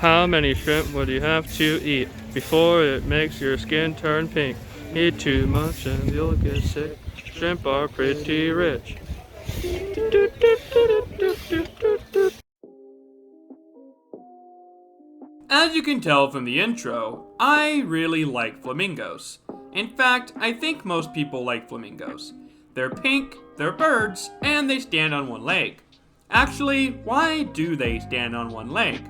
How many shrimp would you have to eat before it makes your skin turn pink? Eat too much and you'll get sick. Shrimp are pretty rich. As you can tell from the intro, I really like flamingos. In fact, I think most people like flamingos. They're pink, they're birds, and they stand on one leg. Actually, why do they stand on one leg?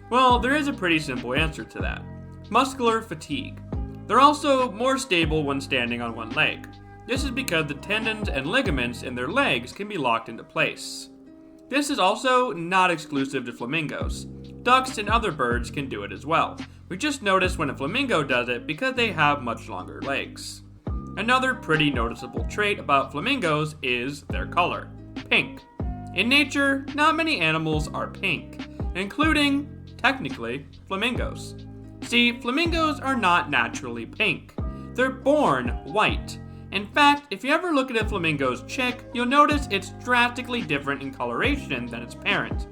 Well, there is a pretty simple answer to that. Muscular fatigue. They're also more stable when standing on one leg. This is because the tendons and ligaments in their legs can be locked into place. This is also not exclusive to flamingos. Ducks and other birds can do it as well. We just notice when a flamingo does it because they have much longer legs. Another pretty noticeable trait about flamingos is their color, pink. In nature, not many animals are pink, including, technically, flamingos. See, flamingos are not naturally pink. They're born white. In fact, if you ever look at a flamingo's chick, you'll notice it's drastically different in coloration than its parent.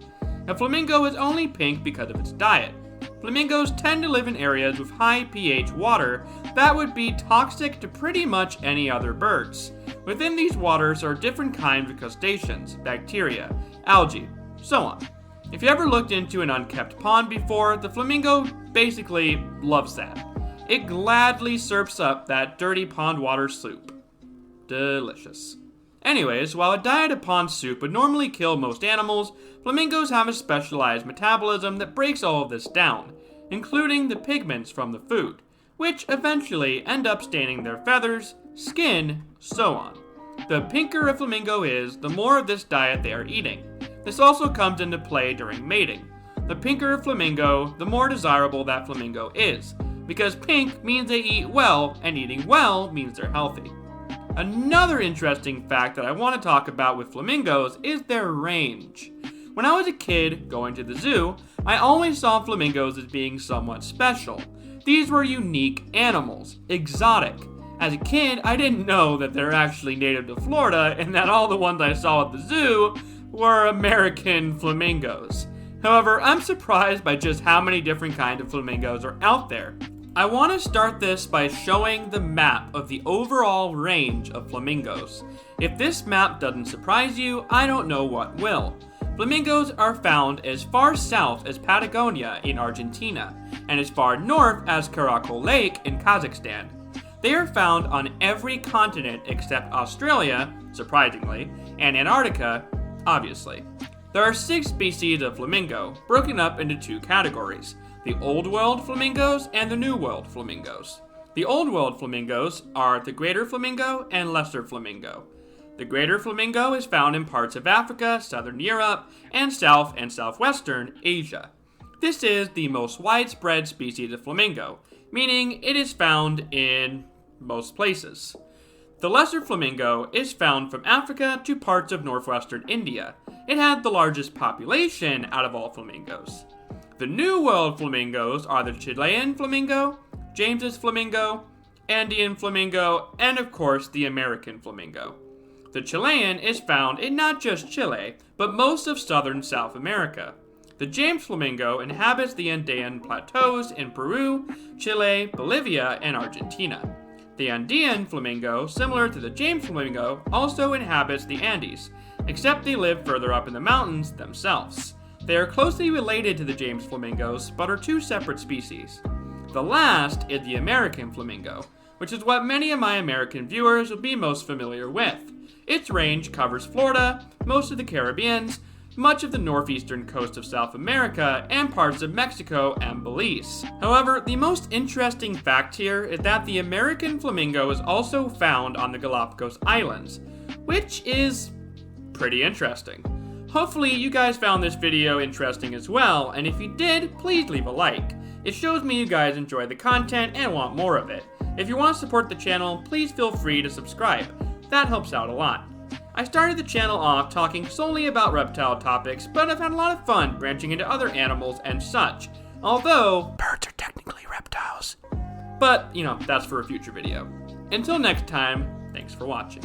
A flamingo is only pink because of its diet. Flamingos tend to live in areas with high pH water that would be toxic to pretty much any other birds. Within these waters are different kinds of crustaceans, bacteria, algae, so on. If you ever looked into an unkept pond before, the flamingo basically loves that. It gladly slurps up that dirty pond water soup. Delicious. Anyways, while a diet of pond soup would normally kill most animals, flamingos have a specialized metabolism that breaks all of this down, including the pigments from the food, which eventually end up staining their feathers, skin, so on. The pinker a flamingo is, the more of this diet they are eating. This also comes into play during mating. The pinker a flamingo, the more desirable that flamingo is, because pink means they eat well, and eating well means they're healthy. Another interesting fact that I want to talk about with flamingos is their range. When I was a kid going to the zoo, I always saw flamingos as being somewhat special. These were unique animals, exotic. As a kid, I didn't know that they're actually native to Florida and that all the ones I saw at the zoo were American flamingos. However, I'm surprised by just how many different kinds of flamingos are out there. I want to start this by showing the map of the overall range of flamingos. If this map doesn't surprise you, I don't know what will. Flamingos are found as far south as Patagonia in Argentina, and as far north as Karakol Lake in Kazakhstan. They are found on every continent except Australia, surprisingly, and Antarctica, obviously. There are 6 species of flamingo, broken up into 2 categories. The Old World flamingos and the New World flamingos. The Old World flamingos are the greater flamingo and lesser flamingo. The greater flamingo is found in parts of Africa, southern Europe, and south and southwestern Asia. This is the most widespread species of flamingo, meaning it is found in most places. The lesser flamingo is found from Africa to parts of northwestern India. It had the largest population out of all flamingos. The New World flamingos are the Chilean flamingo, James's flamingo, Andean flamingo, and of course the American flamingo. The Chilean is found in not just Chile, but most of southern South America. The James flamingo inhabits the Andean plateaus in Peru, Chile, Bolivia, and Argentina. The Andean flamingo, similar to the James flamingo, also inhabits the Andes, except they live further up in the mountains themselves. They are closely related to the James flamingos, but are 2 separate species. The last is the American flamingo, which is what many of my American viewers will be most familiar with. Its range covers Florida, most of the Caribbean, much of the northeastern coast of South America, and parts of Mexico and Belize. However, the most interesting fact here is that the American flamingo is also found on the Galapagos Islands, which is pretty interesting. Hopefully you guys found this video interesting as well, and if you did, please leave a like. It shows me you guys enjoy the content and want more of it. If you want to support the channel, please feel free to subscribe. That helps out a lot. I started the channel off talking solely about reptile topics, but I've had a lot of fun branching into other animals and such. Although, birds are technically reptiles. But, that's for a future video. Until next time, thanks for watching.